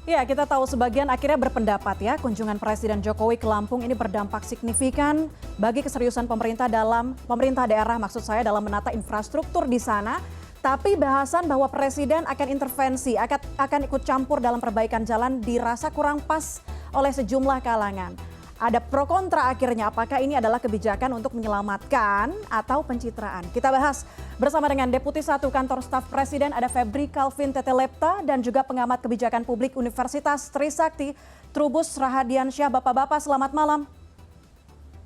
Ya, kita tahu sebagian akhirnya berpendapat ya, kunjungan Presiden Jokowi ke Lampung ini berdampak signifikan bagi keseriusan pemerintah daerah maksud saya dalam menata infrastruktur di sana. Tapi bahasan bahwa Presiden akan intervensi, akan ikut campur dalam perbaikan jalan dirasa kurang pas oleh sejumlah kalangan. Ada pro kontra akhirnya, apakah ini adalah kebijakan untuk menyelamatkan atau pencitraan? Kita bahas bersama dengan Deputi 1 Kantor Staf Presiden, ada Febri Calvin Tetelepta, dan juga pengamat kebijakan publik Universitas Trisakti, Trubus Rahadiansyah. Bapak-bapak, selamat malam.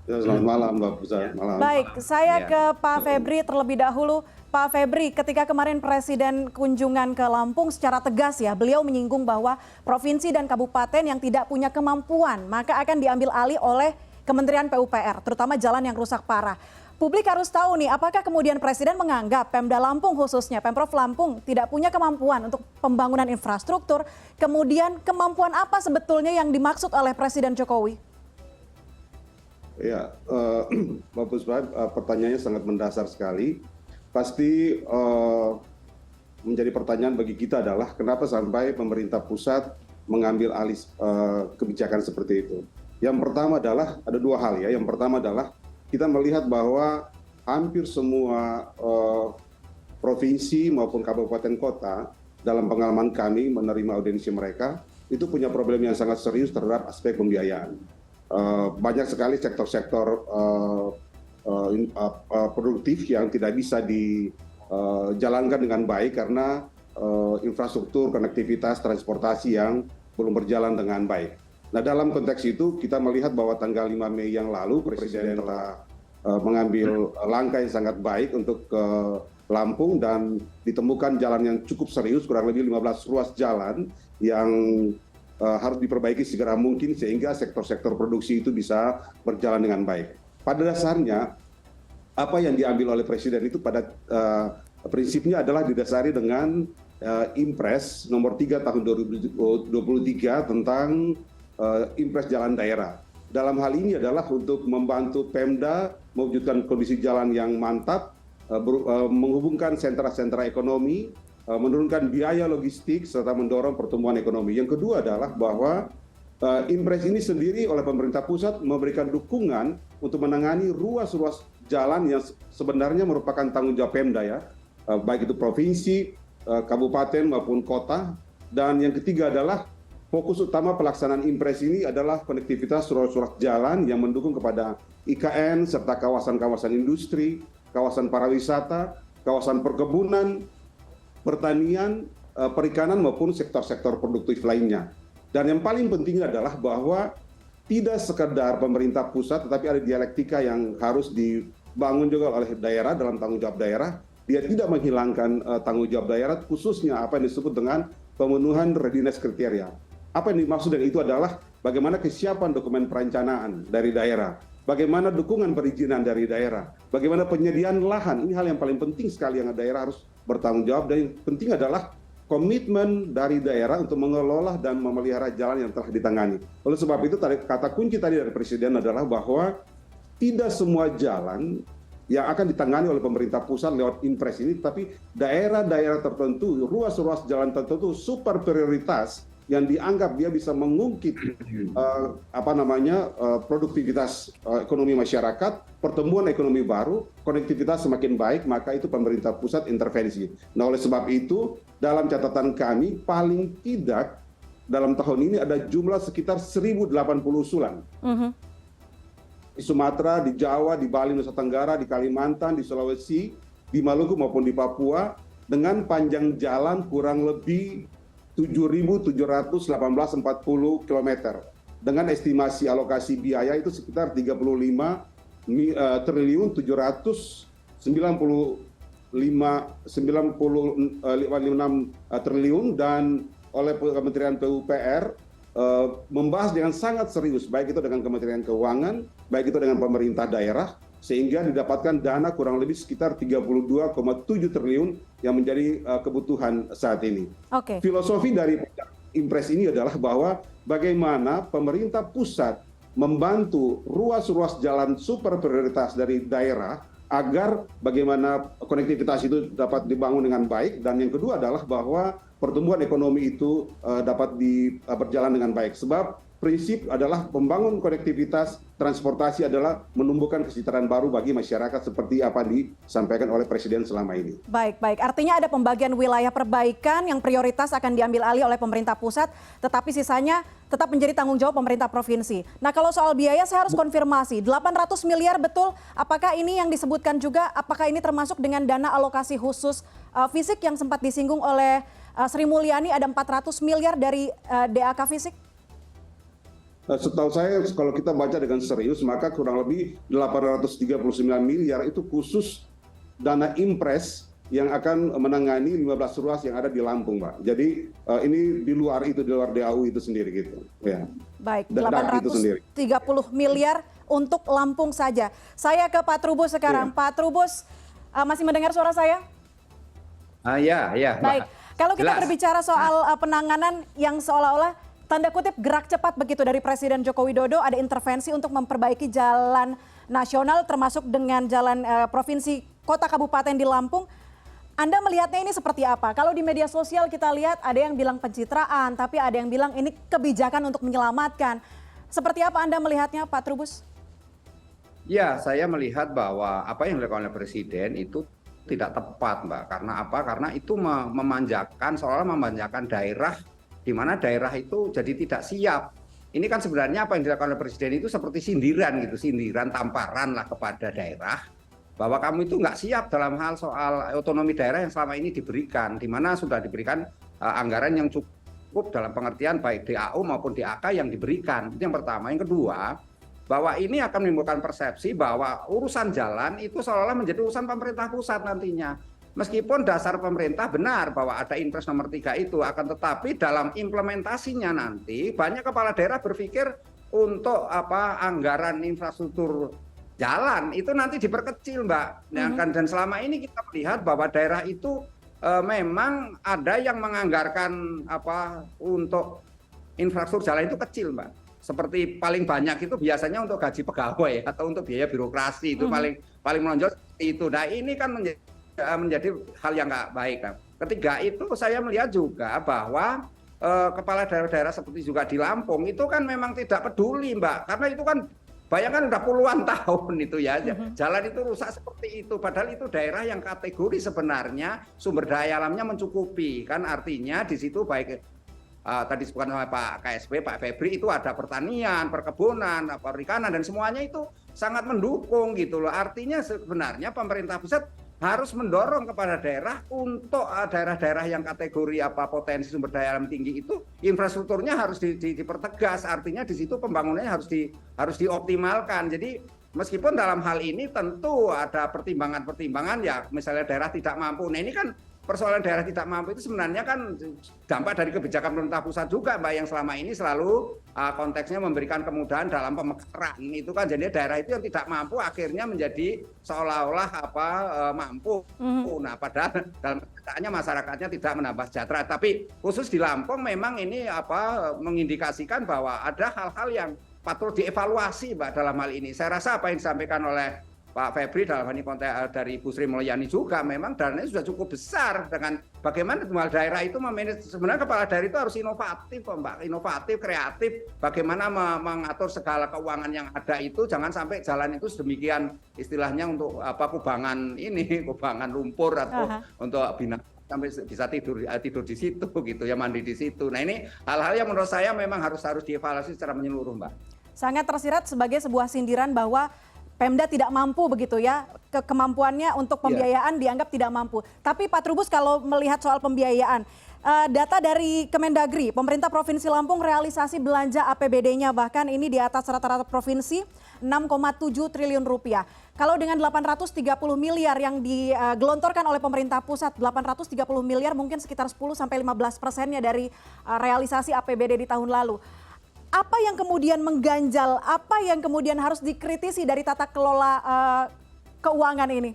Ya, selamat malam, Mbak Puza. Malam. Baik, saya ke Pak Febri terlebih dahulu. Pak Febri, ketika kemarin Presiden kunjungan ke Lampung secara tegas ya, beliau menyinggung bahwa provinsi dan kabupaten yang tidak punya kemampuan maka akan diambil alih oleh Kementerian PUPR, terutama jalan yang rusak parah. Publik harus tahu nih, apakah kemudian Presiden menganggap Pemda Lampung khususnya, Pemprov Lampung tidak punya kemampuan untuk pembangunan infrastruktur, kemudian kemampuan apa sebetulnya yang dimaksud oleh Presiden Jokowi? Ya, Mbak Puspa, pertanyaannya sangat mendasar sekali. Pasti menjadi pertanyaan bagi kita adalah kenapa sampai pemerintah pusat mengambil alih kebijakan seperti itu. Yang pertama adalah ada dua hal ya. Yang pertama adalah kita melihat bahwa hampir semua provinsi maupun kabupaten kota dalam pengalaman kami menerima audiensi mereka itu punya problem yang sangat serius terhadap aspek pembiayaan. Banyak sekali sektor-sektor produktif yang tidak bisa dijalankan dengan baik karena infrastruktur, konektivitas, transportasi yang belum berjalan dengan baik. Nah, dalam konteks itu kita melihat bahwa tanggal 5 Mei yang lalu Presiden telah mengambil langkah yang sangat baik untuk ke Lampung dan ditemukan jalan yang cukup serius, kurang lebih 15 ruas jalan yang harus diperbaiki segera mungkin sehingga sektor-sektor produksi itu bisa berjalan dengan baik. Pada dasarnya, apa yang diambil oleh Presiden itu pada prinsipnya adalah didasari dengan Impres nomor 3 tahun 2023 tentang Impres Jalan Daerah. Dalam hal ini adalah untuk membantu Pemda mewujudkan kondisi jalan yang mantap, menghubungkan sentra-sentra ekonomi, menurunkan biaya logistik, serta mendorong pertumbuhan ekonomi. Yang kedua adalah bahwa Impres ini sendiri oleh pemerintah pusat memberikan dukungan untuk menangani ruas-ruas jalan yang sebenarnya merupakan tanggung jawab Pemda ya, baik itu provinsi, kabupaten maupun kota. Dan yang ketiga adalah fokus utama pelaksanaan Impres ini adalah konektivitas ruas-ruas jalan yang mendukung kepada IKN serta kawasan-kawasan industri, kawasan pariwisata, kawasan perkebunan, pertanian, perikanan maupun sektor-sektor produktif lainnya. Dan yang paling penting adalah bahwa tidak sekedar pemerintah pusat, tetapi ada dialektika yang harus dibangun juga oleh daerah dalam tanggung jawab daerah. Dia tidak menghilangkan tanggung jawab daerah, khususnya apa yang disebut dengan pemenuhan readiness kriteria. Apa yang dimaksud dengan itu adalah bagaimana kesiapan dokumen perencanaan dari daerah, bagaimana dukungan perizinan dari daerah, bagaimana penyediaan lahan. Ini hal yang paling penting sekali yang daerah harus bertanggung jawab, dan yang penting adalah komitmen dari daerah untuk mengelola dan memelihara jalan yang telah ditangani. Oleh sebab itu kata kunci tadi dari Presiden adalah bahwa tidak semua jalan yang akan ditangani oleh pemerintah pusat lewat Impres ini, tapi daerah-daerah tertentu, ruas-ruas jalan tertentu super prioritas yang dianggap dia bisa mengungkit produktivitas ekonomi masyarakat, pertumbuhan ekonomi baru, konektivitas semakin baik, maka itu pemerintah pusat intervensi. Nah, oleh sebab itu dalam catatan kami paling tidak dalam tahun ini ada jumlah sekitar 1.080 usulan. Di Sumatera, di Jawa, di Bali, Nusa Tenggara, di Kalimantan, di Sulawesi, di Maluku maupun di Papua dengan panjang jalan kurang lebih 7.718,40 km dengan estimasi alokasi biaya itu sekitar 35.796 triliun, dan oleh Kementerian PUPR membahas dengan sangat serius, baik itu dengan Kementerian Keuangan, baik itu dengan pemerintah daerah, sehingga didapatkan dana kurang lebih sekitar 32,7 triliun yang menjadi kebutuhan saat ini. Filosofi dari Impres ini adalah bahwa bagaimana pemerintah pusat membantu ruas-ruas jalan super prioritas dari daerah agar bagaimana konektivitas itu dapat dibangun dengan baik, dan yang kedua adalah bahwa pertumbuhan ekonomi itu dapat berjalan dengan baik. Sebab prinsip adalah membangun konektivitas transportasi adalah menumbuhkan kesejahteraan baru bagi masyarakat seperti apa disampaikan oleh Presiden selama ini. Baik, baik. Artinya ada pembagian wilayah perbaikan yang prioritas akan diambil alih oleh pemerintah pusat, tetapi sisanya tetap menjadi tanggung jawab pemerintah provinsi. Nah, kalau soal biaya saya harus konfirmasi, 800 miliar betul? Apakah ini yang disebutkan juga, apakah ini termasuk dengan dana alokasi khusus fisik yang sempat disinggung oleh Sri Mulyani, ada 400 miliar dari DAK fisik? Setahu saya kalau kita baca dengan serius maka kurang lebih 839 miliar itu khusus dana impres yang akan menangani 15 ruas yang ada di Lampung, Mbak. Jadi ini di luar itu, di luar DAU itu sendiri gitu. Ya. Baik, 830 miliar untuk Lampung saja. Saya ke Pak Trubus sekarang. Ya. Pak Trubus, masih mendengar suara saya? Ya. Baik, kalau kita berbicara soal penanganan yang seolah-olah tanda kutip gerak cepat begitu dari Presiden Joko Widodo, ada intervensi untuk memperbaiki jalan nasional termasuk dengan jalan provinsi kota kabupaten di Lampung. Anda melihatnya ini seperti apa? Kalau di media sosial kita lihat ada yang bilang pencitraan, tapi ada yang bilang ini kebijakan untuk menyelamatkan. Seperti apa Anda melihatnya, Pak Trubus? Ya, saya melihat bahwa apa yang dilakukan oleh Presiden itu tidak tepat, Mbak. Karena apa? Karena itu memanjakan, seolah memanjakan daerah, di mana daerah itu jadi tidak siap. Ini kan sebenarnya apa yang dilakukan oleh Presiden itu seperti sindiran gitu, sindiran tamparan lah kepada daerah, bahwa kamu itu nggak siap dalam hal soal otonomi daerah yang selama ini diberikan, di mana sudah diberikan anggaran yang cukup dalam pengertian baik DAU maupun DAK yang diberikan. Itu yang pertama. Yang kedua, bahwa ini akan menimbulkan persepsi bahwa urusan jalan itu seolah-olah menjadi urusan pemerintah pusat nantinya. Meskipun dasar pemerintah benar bahwa ada Impres nomor 3 itu, akan tetapi dalam implementasinya nanti banyak kepala daerah berpikir untuk anggaran infrastruktur jalan itu nanti diperkecil, Mbak. Dan selama ini kita melihat bahwa daerah itu memang ada yang menganggarkan untuk infrastruktur jalan itu kecil, Mbak. Seperti paling banyak itu biasanya untuk gaji pegawai atau untuk biaya birokrasi itu paling menonjol itu. Nah, ini kan menjadi hal yang nggak baik. Ketiga itu saya melihat juga bahwa kepala daerah-daerah seperti juga di Lampung itu kan memang tidak peduli, Mbak, karena itu kan bayangkan udah puluhan tahun itu ya, jalan itu rusak seperti itu, padahal itu daerah yang kategori sebenarnya sumber daya alamnya mencukupi, kan artinya di situ baik tadi disebutkan oleh Pak KSP, Pak Febri, itu ada pertanian, perkebunan, perikanan, dan semuanya itu sangat mendukung gitu loh. Artinya sebenarnya pemerintah pusat harus mendorong kepada daerah untuk daerah-daerah yang kategori potensi sumber daya alam tinggi itu infrastrukturnya harus dipertegas. Artinya di situ pembangunannya harus dioptimalkan. Jadi meskipun dalam hal ini tentu ada pertimbangan-pertimbangan ya, misalnya daerah tidak mampu. Nah, ini kan persoalan daerah tidak mampu itu sebenarnya kan dampak dari kebijakan pemerintah pusat juga, Mbak, yang selama ini selalu konteksnya memberikan kemudahan dalam pemekaran. Itu kan jadi daerah itu yang tidak mampu akhirnya menjadi seolah-olah mampu. Nah, padahal dalam kenyataannya masyarakatnya tidak menambah sejahtera. Tapi khusus di Lampung memang ini mengindikasikan bahwa ada hal-hal yang patut dievaluasi, Mbak, dalam hal ini. Saya rasa apa yang disampaikan oleh Pak Febri dalam hal ini konteks dari Bu Sri Mulyani juga memang dananya sudah cukup besar dengan bagaimana daerah itu memanage. Sebenarnya kepala daerah itu harus inovatif, Mbak, inovatif, kreatif, bagaimana mengatur segala keuangan yang ada itu, jangan sampai jalan itu sedemikian istilahnya untuk kubangan lumpur atau untuk binatang sampai bisa tidur di situ gitu ya, mandi di situ. Nah, ini hal-hal yang menurut saya memang harus dievaluasi secara menyeluruh, Mbak. Sangat tersirat sebagai sebuah sindiran bahwa Pemda tidak mampu begitu ya, kemampuannya untuk pembiayaan dianggap tidak mampu. Tapi Pak Trubus, kalau melihat soal pembiayaan, data dari Kemendagri, pemerintah Provinsi Lampung realisasi belanja APBD-nya bahkan ini di atas rata-rata provinsi 6,7 triliun rupiah. Kalau dengan 830 miliar yang digelontorkan oleh pemerintah pusat, 830 miliar mungkin sekitar 10-15% dari realisasi APBD di tahun lalu. Apa yang kemudian mengganjal, apa yang kemudian harus dikritisi dari tata kelola keuangan ini?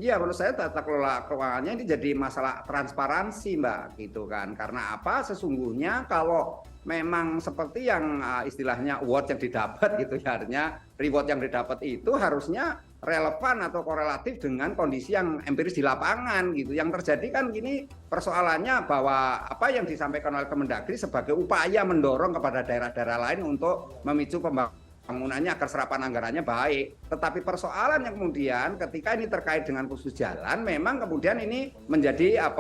Iya, menurut saya tata kelola keuangannya ini jadi masalah transparansi, Mbak, gitu kan. Karena apa? Sesungguhnya kalau memang seperti yang istilahnya award yang didapat gitu ya, artinya reward yang didapat itu harusnya relevan atau korelatif dengan kondisi yang empiris di lapangan gitu. Yang terjadi kan gini persoalannya bahwa apa yang disampaikan oleh Kemendagri sebagai upaya mendorong kepada daerah-daerah lain untuk memicu pembangunannya agar serapan anggarannya baik. Tetapi persoalannya kemudian ketika ini terkait dengan khusus jalan, memang kemudian ini menjadi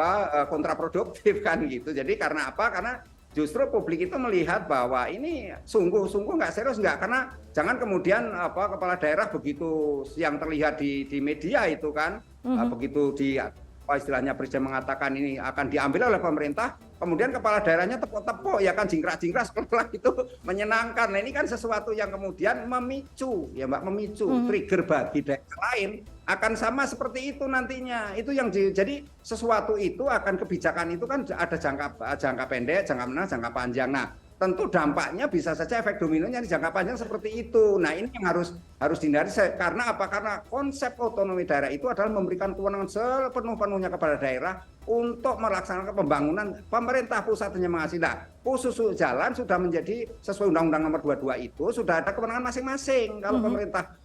kontraproduktif kan gitu. Jadi karena apa? Karena justru publik itu melihat bahwa ini sungguh-sungguh nggak serius nggak, karena jangan kemudian kepala daerah begitu yang terlihat di media itu kan begitu istilahnya presiden mengatakan ini akan diambil oleh pemerintah, kemudian kepala daerahnya tepuk-tepuk ya kan, jingkrak-jingkrak sekolah itu menyenangkan. Nah ini kan sesuatu yang kemudian memicu trigger bagi daerah lain akan sama seperti itu nantinya. Itu yang jadi sesuatu itu akan kebijakan itu kan ada jangka pendek, jangka menengah, jangka panjang. Nah, tentu dampaknya bisa saja efek dominonya di jangka panjang seperti itu. Nah, ini yang harus dihindari. Karena apa? Karena konsep otonomi daerah itu adalah memberikan kewenangan sepenuh-penuhnya kepada daerah untuk melaksanakan pembangunan. Pemerintah pusat hanya mengasihi. Nah, khusus jalan sudah menjadi sesuai Undang-Undang Nomor 22 itu sudah ada kewenangan masing-masing. Kalau pemerintah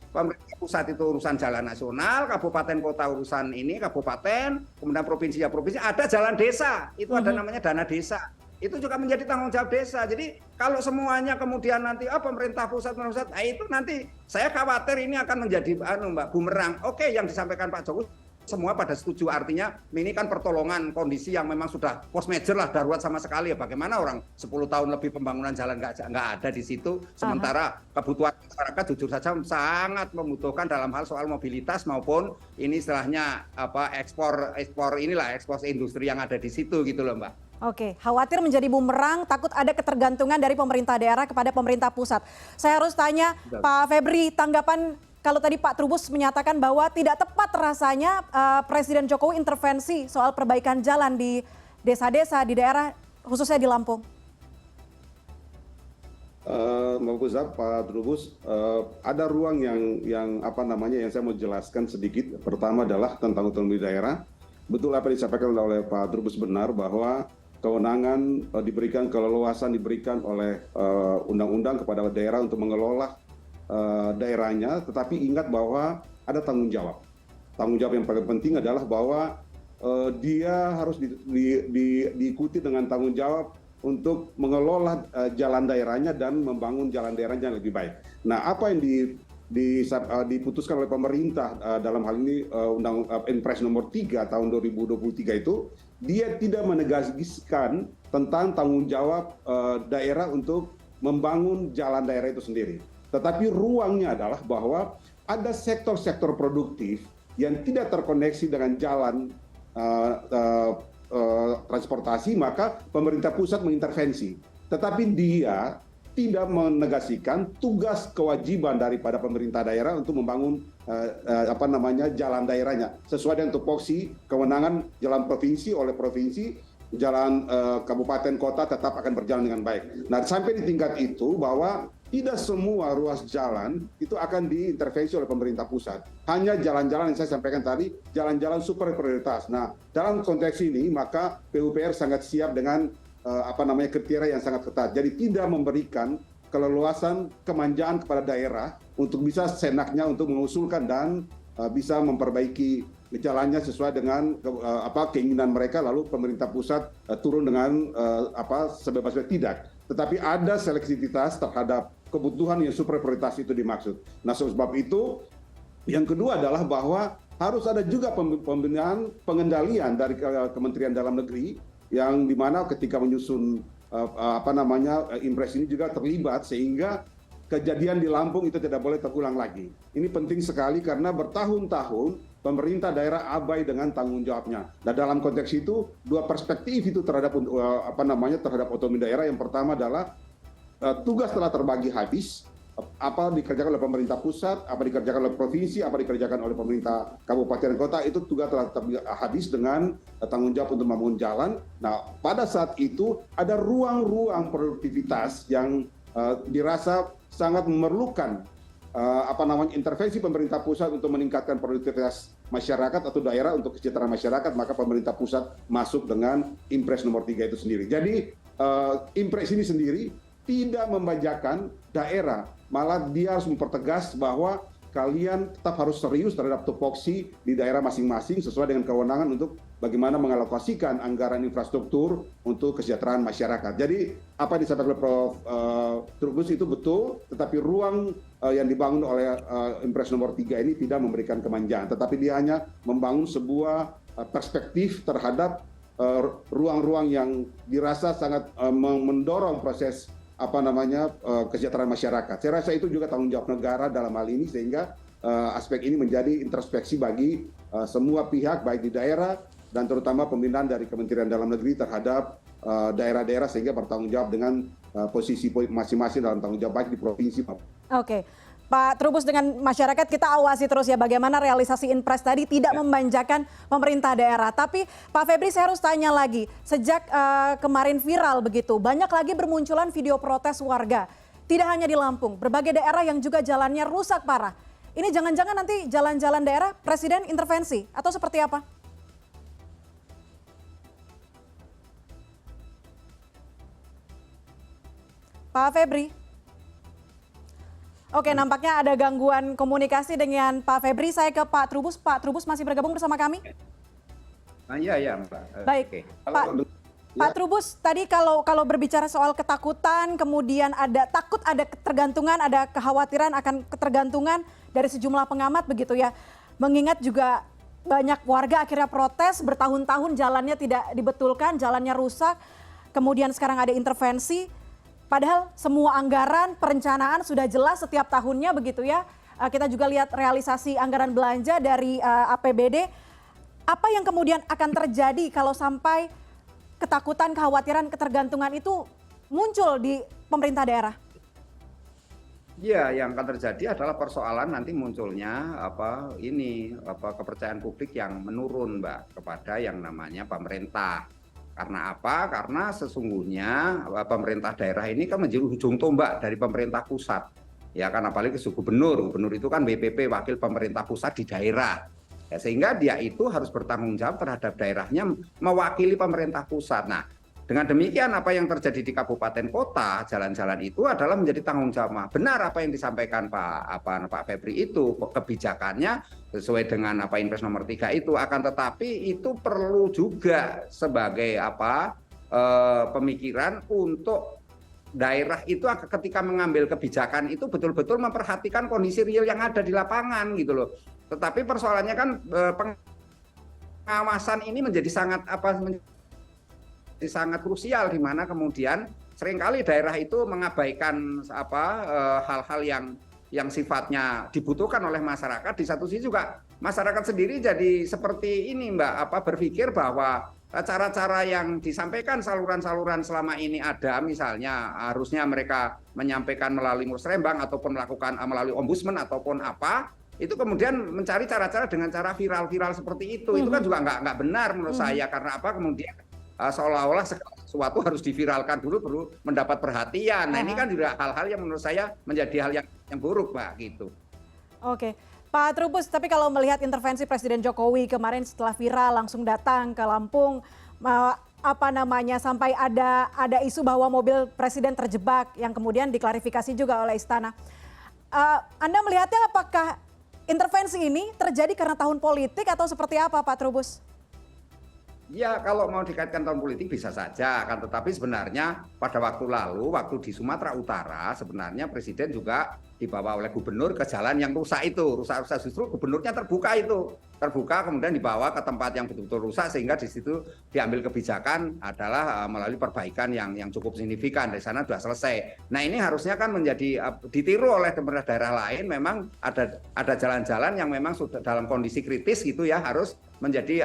pusat itu urusan jalan nasional, kabupaten kota urusan ini kabupaten, kemudian provinsi ya provinsi, ada jalan desa, itu ada namanya dana desa. Itu juga menjadi tanggung jawab desa. Jadi kalau semuanya kemudian nanti pemerintah pusat, nah itu nanti saya khawatir ini akan menjadi bumerang. Oke, yang disampaikan Pak Jokowi semua pada setuju, artinya ini kan pertolongan kondisi yang memang sudah force major lah, darurat sama sekali ya. Bagaimana orang 10 tahun lebih pembangunan jalan nggak ada di situ, sementara kebutuhan masyarakat jujur saja sangat membutuhkan dalam hal soal mobilitas maupun ini istilahnya ekspor industri yang ada di situ gitu loh Mbak. Oke, khawatir menjadi bumerang, takut ada ketergantungan dari pemerintah daerah kepada pemerintah pusat. Saya harus tanya Pak Febri, tanggapan kalau tadi Pak Trubus menyatakan bahwa tidak tepat rasanya Presiden Jokowi intervensi soal perbaikan jalan di desa-desa, di daerah, khususnya di Lampung. Mbak Puzar, Pak Trubus, ada ruang yang saya mau jelaskan sedikit. Pertama adalah tentang otonomi daerah. Betul apa yang disampaikan oleh Pak Trubus benar bahwa kewenangan diberikan, keleluasan diberikan oleh undang-undang kepada daerah untuk mengelola daerahnya, tetapi ingat bahwa ada tanggung jawab. Tanggung jawab yang paling penting adalah bahwa dia harus diikuti dengan tanggung jawab untuk mengelola jalan daerahnya dan membangun jalan daerahnya yang lebih baik. Nah, apa yang diputuskan oleh pemerintah dalam hal ini Inpres nomor 3 tahun 2023 itu, dia tidak menegaskan tentang tanggung jawab daerah untuk membangun jalan daerah itu sendiri. Tetapi ruangnya adalah bahwa ada sektor-sektor produktif yang tidak terkoneksi dengan jalan transportasi, maka pemerintah pusat mengintervensi. Tetapi dia tidak menegasikan tugas kewajiban daripada pemerintah daerah untuk membangun jalan daerahnya sesuai dengan tupoksi kewenangan jalan provinsi oleh provinsi, jalan kabupaten kota tetap akan berjalan dengan baik. Nah, sampai di tingkat itu bahwa tidak semua ruas jalan itu akan diintervensi oleh pemerintah pusat. Hanya jalan-jalan yang saya sampaikan tadi, jalan-jalan super prioritas. Nah, dalam konteks ini maka PUPR sangat siap dengan kriteria yang sangat ketat. Jadi tidak memberikan keleluasan, kemanjaan kepada daerah untuk bisa senaknya untuk mengusulkan dan bisa memperbaiki jalannya sesuai dengan keinginan mereka, lalu pemerintah pusat turun dengan sebebas-bebas, tidak. Tetapi ada seleksivitas terhadap kebutuhan yang super prioritas itu dimaksud. Nah, sebab itu yang kedua adalah bahwa harus ada juga pembinaan pengendalian dari Kementerian Dalam Negeri yang dimana ketika menyusun Impres ini juga terlibat sehingga kejadian di Lampung itu tidak boleh terulang lagi. Ini penting sekali karena bertahun-tahun pemerintah daerah abai dengan tanggung jawabnya. Nah, dalam konteks itu dua perspektif itu terhadap terhadap otonomi daerah. Yang pertama adalah tugas telah terbagi habis. Apa dikerjakan oleh pemerintah pusat, apa dikerjakan oleh provinsi, apa dikerjakan oleh pemerintah kabupaten dan kota, itu tugas telah habis dengan tanggung jawab untuk membangun jalan. Nah, pada saat itu ada ruang-ruang produktivitas yang dirasa sangat memerlukan intervensi pemerintah pusat untuk meningkatkan produktivitas masyarakat atau daerah untuk kesejahteraan masyarakat, maka pemerintah pusat masuk dengan Impres nomor 3 itu sendiri. Jadi Impres ini sendiri tidak membajakan daerah, malah dia harus mempertegas bahwa kalian tetap harus serius terhadap tupoksi di daerah masing-masing sesuai dengan kewenangan untuk bagaimana mengalokasikan anggaran infrastruktur untuk kesejahteraan masyarakat. Jadi apa yang disampaikan oleh Prof. Trubus itu betul, tetapi ruang yang dibangun oleh Impres nomor 3 ini tidak memberikan kemanjaan, tetapi dia hanya membangun sebuah perspektif terhadap ruang-ruang yang dirasa sangat mendorong proses kesejahteraan masyarakat. Saya rasa itu juga tanggung jawab negara dalam hal ini, sehingga aspek ini menjadi introspeksi bagi semua pihak baik di daerah dan terutama pembinaan dari Kementerian Dalam Negeri terhadap daerah-daerah, sehingga bertanggung jawab dengan posisi masing-masing dalam tanggung jawab baik di provinsi. Oke, Pak Trubus, dengan masyarakat kita awasi terus ya bagaimana realisasi Inpres tadi tidak memanjakan pemerintah daerah. Tapi Pak Febri, saya harus tanya lagi, sejak kemarin viral begitu, banyak lagi bermunculan video protes warga. Tidak hanya di Lampung, berbagai daerah yang juga jalannya rusak parah. Ini jangan-jangan nanti jalan-jalan daerah Presiden intervensi atau seperti apa? Pak Febri. Oke, nampaknya ada gangguan komunikasi dengan Pak Febri. Saya ke Pak Trubus. Pak Trubus masih bergabung bersama kami? Iya, Mbak. Baik, Oke. Pak Trubus, tadi kalau berbicara soal ketakutan, kemudian takut ada ketergantungan, ada kekhawatiran akan ketergantungan dari sejumlah pengamat begitu ya. Mengingat juga banyak warga akhirnya protes, bertahun-tahun jalannya tidak dibetulkan, jalannya rusak, kemudian sekarang ada intervensi. Padahal semua anggaran, perencanaan sudah jelas setiap tahunnya begitu ya. Kita juga lihat realisasi anggaran belanja dari APBD. Apa yang kemudian akan terjadi kalau sampai ketakutan, kekhawatiran, ketergantungan itu muncul di pemerintah daerah? Ya, yang akan terjadi adalah persoalan nanti munculnya kepercayaan publik yang menurun, Mbak, kepada yang namanya pemerintah. Karena apa? Karena sesungguhnya pemerintah daerah ini kan menjadi ujung tombak dari pemerintah pusat. Ya kan, apalagi gubernur. Gubernur itu kan WPP, wakil pemerintah pusat di daerah. Ya, sehingga dia itu harus bertanggung jawab terhadap daerahnya mewakili pemerintah pusat. Nah, dengan demikian apa yang terjadi di kabupaten kota, jalan-jalan itu adalah menjadi tanggung jawab. Benar apa yang disampaikan Pak Febri itu, kebijakannya sesuai dengan Inpres nomor 3 itu, akan tetapi itu perlu juga sebagai pemikiran untuk daerah itu ketika mengambil kebijakan itu betul-betul memperhatikan kondisi real yang ada di lapangan gitu loh. Tetapi persoalannya kan pengawasan ini menjadi sangat krusial, di mana kemudian seringkali daerah itu mengabaikan hal-hal yang sifatnya dibutuhkan oleh masyarakat. Di satu sisi juga masyarakat sendiri jadi seperti ini, Mbak, berpikir bahwa cara-cara yang disampaikan saluran-saluran selama ini ada, misalnya harusnya mereka menyampaikan melalui musrembang ataupun melakukan melalui ombudsman ataupun itu kemudian mencari cara-cara dengan cara viral-viral seperti itu. Itu kan juga nggak benar menurut saya. Karena kemudian seolah-olah sesuatu harus diviralkan dulu baru mendapat perhatian. Nah, ini kan juga hal-hal yang menurut saya menjadi hal yang buruk, Mbak, gitu. Oke, Pak Trubus, tapi kalau melihat intervensi Presiden Jokowi kemarin setelah viral langsung datang ke Lampung, sampai ada isu bahwa mobil Presiden terjebak yang kemudian diklarifikasi juga oleh Istana. Anda melihatnya apakah intervensi ini terjadi karena tahun politik atau seperti apa, Pak Trubus? Ya, kalau mau dikaitkan tahun politik bisa saja, kan, tetapi sebenarnya pada waktu lalu, waktu di Sumatera Utara, sebenarnya Presiden juga dibawa oleh gubernur ke jalan yang rusak itu. Rusak-rusak, justru gubernurnya terbuka, kemudian dibawa ke tempat yang betul-betul rusak, sehingga di situ diambil kebijakan adalah melalui perbaikan yang cukup signifikan. Dari sana sudah selesai. Nah, ini harusnya kan menjadi ditiru oleh daerah lain. Memang ada jalan-jalan yang memang sudah dalam kondisi kritis gitu ya, harus menjadi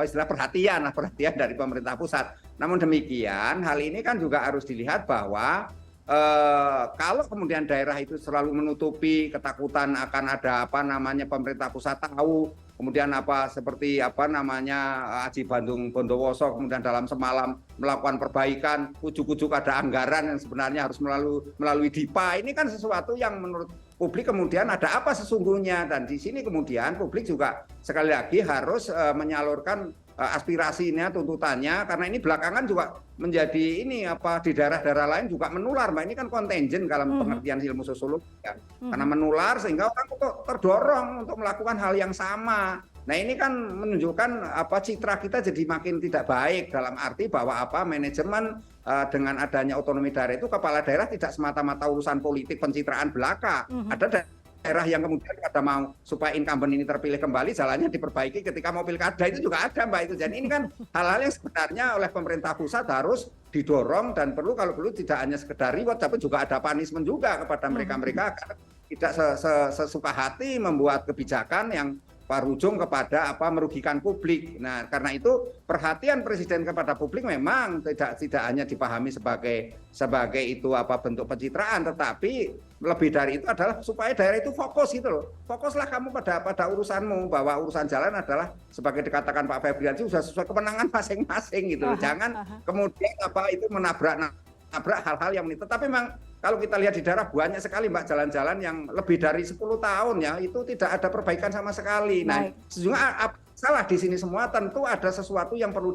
istilah perhatian dari pemerintah pusat. Namun demikian, hal ini kan juga harus dilihat bahwa kalau kemudian daerah itu selalu menutupi ketakutan akan ada pemerintah pusat tahu, kemudian seperti Aji Bandung Bondowoso kemudian dalam semalam melakukan perbaikan, ujuk-ujuk ada anggaran yang sebenarnya harus melalui DIPA. Ini kan sesuatu yang menurut publik kemudian ada apa sesungguhnya, dan di sini kemudian publik juga sekali lagi harus menyalurkan aspirasinya, tuntutannya, karena ini belakangan juga menjadi ini di daerah-daerah lain juga menular, Mbak. Ini kan kontenjen dalam pengertian ilmu sosiologi ya. Karena menular sehingga orang terdorong untuk melakukan hal yang sama. Nah, ini kan menunjukkan citra kita jadi makin tidak baik dalam arti bahwa manajemen dengan adanya otonomi daerah itu kepala daerah tidak semata-mata urusan politik pencitraan belaka. Ada daerah yang kemudian pada mau supaya incumbent ini terpilih kembali, jalannya diperbaiki ketika mau pilkada, itu juga ada, Mbak, itu. Jadi ini kan hal-hal yang sebenarnya oleh pemerintah pusat harus didorong dan kalau perlu tidak hanya sekedar reward, tapi juga ada punishment juga kepada mereka-mereka agar tidak sesuka hati membuat kebijakan yang berujung kepada merugikan publik. Nah, karena itu perhatian Presiden kepada publik memang tidak hanya dipahami sebagai itu bentuk pencitraan, tetapi lebih dari itu adalah supaya daerah itu fokus gitu loh. Fokuslah kamu pada urusanmu, bahwa urusan jalan adalah sebagai dikatakan Pak Febriansyah sudah sesuai kewenangan masing-masing gitu loh. Jangan kemudian itu menabrak hal-hal yang ini. Tetapi memang kalau kita lihat di daerah banyak sekali, Mbak, jalan-jalan yang lebih dari 10 tahun ya itu tidak ada perbaikan sama sekali. Nah, sejujurnya salah di sini semua, tentu ada sesuatu yang perlu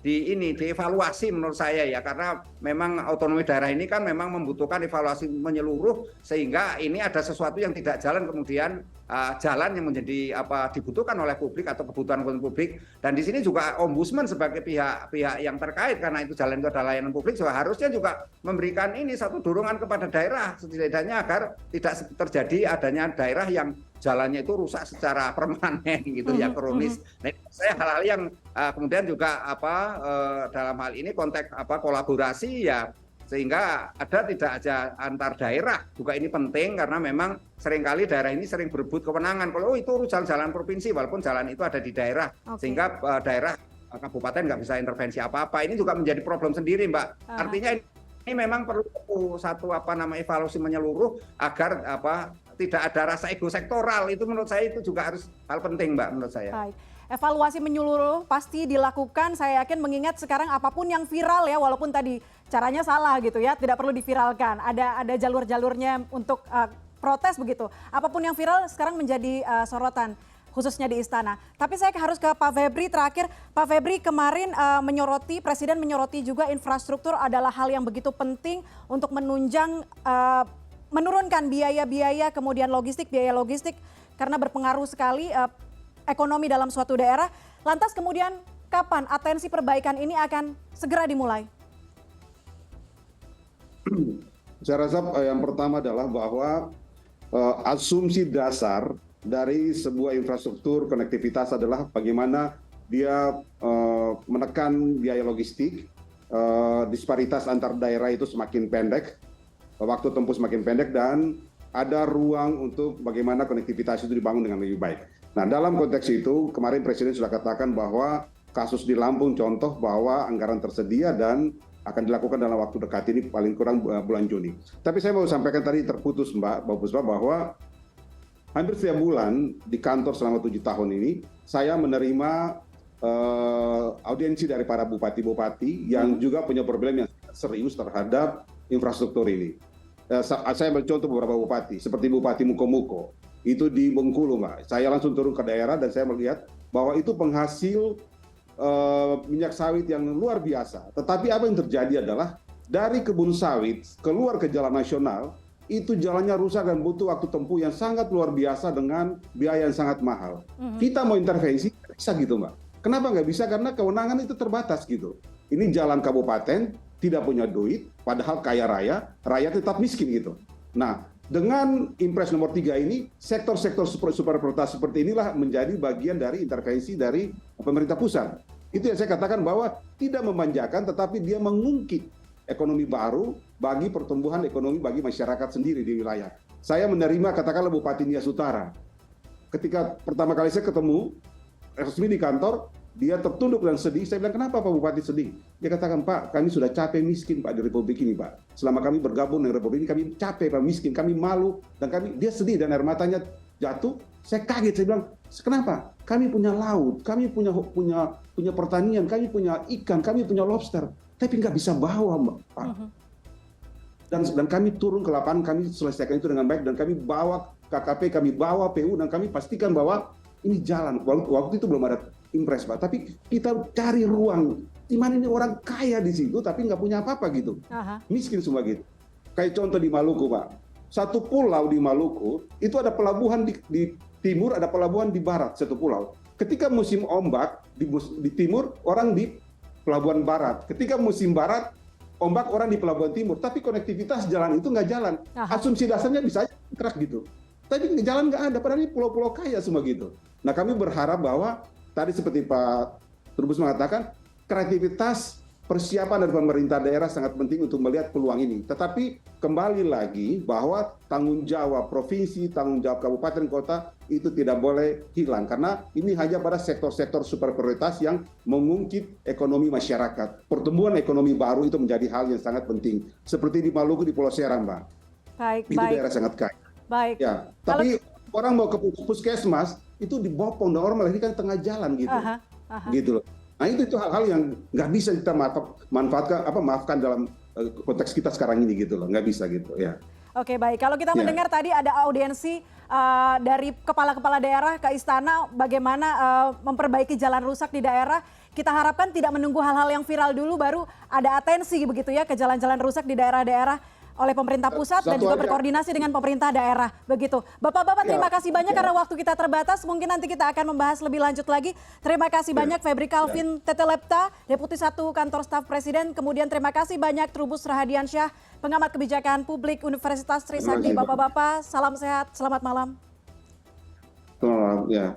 dievaluasi menurut saya ya, karena memang otonomi daerah ini kan memang membutuhkan evaluasi menyeluruh, sehingga ini ada sesuatu yang tidak jalan kemudian jalan yang menjadi dibutuhkan oleh publik atau kebutuhan publik. Dan di sini juga ombudsman sebagai pihak yang terkait, karena itu jalan itu adalah layanan publik, juga harusnya juga memberikan ini satu dorongan kepada daerah setidaknya agar tidak terjadi adanya daerah yang jalannya itu rusak secara permanen gitu ya, kronis. Nah, saya hal-hal yang kemudian juga dalam hal ini konteks kolaborasi ya, sehingga ada tidak aja antar daerah juga ini penting, karena memang seringkali daerah ini sering berebut kewenangan. Kalau itu urusan jalan provinsi, walaupun jalan itu ada di daerah, sehingga daerah kabupaten nggak bisa intervensi apa-apa. Ini juga menjadi problem sendiri, Mbak. Artinya ini memang perlu satu evaluasi menyeluruh agar tidak ada rasa ego sektoral. Itu menurut saya itu juga harus hal penting, Mbak, menurut saya. Baik. Evaluasi menyeluruh pasti dilakukan, saya yakin, mengingat sekarang apapun yang viral ya, walaupun tadi caranya salah gitu ya, tidak perlu diviralkan. Ada jalur-jalurnya untuk protes begitu. Apapun yang viral sekarang menjadi sorotan, khususnya di istana. Tapi saya harus ke Pak Febri terakhir. Pak Febri, kemarin Presiden menyoroti juga infrastruktur adalah hal yang begitu penting untuk menurunkan biaya-biaya, kemudian biaya logistik, karena berpengaruh sekali ekonomi dalam suatu daerah. Lantas kemudian kapan atensi perbaikan ini akan segera dimulai? Saya rasa yang pertama adalah bahwa asumsi dasar dari sebuah infrastruktur konektivitas adalah bagaimana dia menekan biaya logistik, disparitas antar daerah itu semakin pendek, waktu tempuh semakin pendek, dan ada ruang untuk bagaimana konektivitas itu dibangun dengan lebih baik. Nah, dalam konteks itu kemarin Presiden sudah katakan bahwa kasus di Lampung contoh bahwa anggaran tersedia dan akan dilakukan dalam waktu dekat ini, paling kurang bulan Juni. Tapi saya mau sampaikan tadi terputus, Mbak Puspa, bahwa hampir setiap bulan di kantor selama 7 tahun ini saya menerima audiensi dari para bupati-bupati yang juga punya problem yang serius terhadap infrastruktur ini. Saya mencontoh beberapa bupati, seperti Bupati Mukomuko, itu di Bengkulu, Mbak. Saya langsung turun ke daerah dan saya melihat bahwa itu penghasil minyak sawit yang luar biasa. Tetapi apa yang terjadi adalah dari kebun sawit keluar ke jalan nasional, itu jalannya rusak dan butuh waktu tempuh yang sangat luar biasa dengan biaya yang sangat mahal. Kita mau intervensi, bisa gitu, Mbak. Kenapa nggak bisa? Karena kewenangan itu terbatas gitu. Ini jalan kabupaten, tidak punya duit, padahal kaya raya, rakyat tetap miskin gitu. Nah, dengan Impres nomor 3 ini, sektor-sektor super prioritas seperti inilah menjadi bagian dari intervensi dari pemerintah pusat. Itu yang saya katakan bahwa tidak memanjakan, tetapi dia mengungkit ekonomi baru bagi pertumbuhan ekonomi bagi masyarakat sendiri di wilayah. Saya menerima katakanlah Bupati Nias Utara. Ketika pertama kali saya ketemu resmi di kantor, dia tertunduk dan sedih. Saya bilang, kenapa Pak Bupati sedih? Dia katakan, Pak, kami sudah capek miskin, Pak, di Republik ini, Pak. Selama kami bergabung dengan Republik ini, kami capek, Pak, miskin, kami malu, dan dia sedih dan air matanya jatuh. Saya kaget, saya bilang, kenapa? Kami punya laut, kami punya pertanian, kami punya ikan, kami punya lobster, tapi nggak bisa bawa, Pak. Dan kami turun ke lapangan, kami selesaikan itu dengan baik, dan kami bawa KKP, kami bawa PU, dan kami pastikan bahwa ini jalan. Waktu itu belum ada impress Pak. Tapi kita cari ruang di mana ini orang kaya di situ tapi nggak punya apa-apa gitu, miskin semua gitu. Kayak contoh di Maluku Pak, satu pulau di Maluku itu ada pelabuhan di timur, ada pelabuhan di barat, satu pulau. Ketika musim ombak di timur, orang di pelabuhan barat. Ketika musim barat, ombak orang di pelabuhan timur. Tapi konektivitas jalan itu nggak jalan. Asumsi dasarnya bisa aja kerak gitu. Tapi jalan nggak ada, padahal ini pulau-pulau kaya semua gitu. Nah kami berharap bahwa tadi seperti Pak Trubus mengatakan, kreativitas persiapan dari pemerintah daerah sangat penting untuk melihat peluang ini. Tetapi kembali lagi bahwa tanggung jawab provinsi, tanggung jawab kabupaten kota itu tidak boleh hilang. Karena ini hanya pada sektor-sektor super prioritas yang mengungkit ekonomi masyarakat. Pertumbuhan ekonomi baru itu menjadi hal yang sangat penting. Seperti di Maluku, di Pulau Seram, Mbak. Baik, itu daerah sangat kaya. Baik. Ya, tapi orang mau ke puskesmas, itu dibopong, dan orang malah ini kan tengah jalan gitu. Gitu loh. Nah itu hal-hal yang nggak bisa kita maafkan dalam konteks kita sekarang ini gitu loh, nggak bisa gitu ya. Oke baik, kalau kita mendengar tadi ada audiensi dari kepala-kepala daerah ke istana bagaimana memperbaiki jalan rusak di daerah, kita harapkan tidak menunggu hal-hal yang viral dulu baru ada atensi begitu ya ke jalan-jalan rusak di daerah-daerah oleh pemerintah pusat dan juga berkoordinasi dengan pemerintah daerah begitu. Bapak-bapak terima kasih banyak karena waktu kita terbatas, mungkin nanti kita akan membahas lebih lanjut lagi. Terima kasih banyak Febri Calvin Tetelepta, Deputi 1 Kantor Staf Presiden, kemudian terima kasih banyak Trubus Rahadiansyah, Pengamat Kebijakan Publik Universitas Trisakti. Bapak-bapak, salam sehat, selamat malam. Selamat malam, ya.